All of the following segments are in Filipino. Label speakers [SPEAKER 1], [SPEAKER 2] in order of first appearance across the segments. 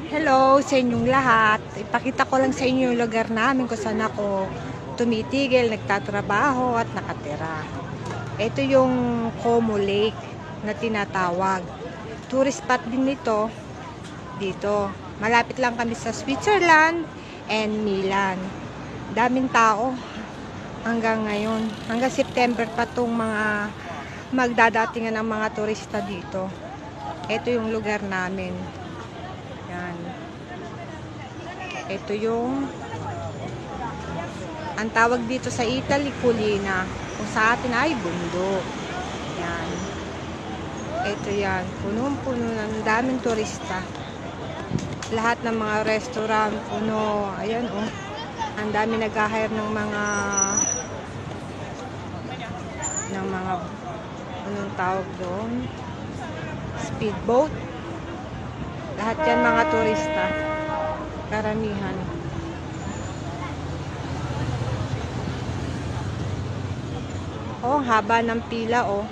[SPEAKER 1] Hello sa inyong lahat. Ipakita ko lang sa inyo yung lugar namin kung saan ako tumitigil, nagtatrabaho at nakatira. Ito yung Como Lake na tinatawag. Tourist spot din nito dito. Malapit lang kami sa Switzerland and Milan. Daming tao hanggang ngayon. Hanggang September pa itong mga magdadatingan ng mga turista dito. Ito yung lugar namin. Yan. Ito yung ang tawag dito sa Italy, Colina. Kung sa atin ay bundok. Yan. Ito yan. Punong-puno ng daming turista. Lahat ng mga restaurant, puno. Ayan, oh. Ang dami nag-hire ng mga anong tawag doon? Speedboat. Lahat yan mga turista. Karamihan. Oh, haba ng pila, oh.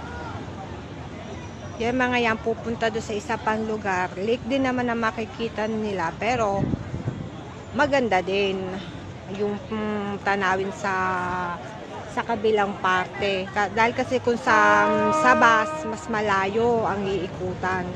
[SPEAKER 1] Yan mga yan pupunta doon sa isa pang lugar. Lake din naman na makikita nila, pero maganda din yung tanawin sa kabilang parte. Dahil kasi kung sa bus, mas malayo ang iikutan.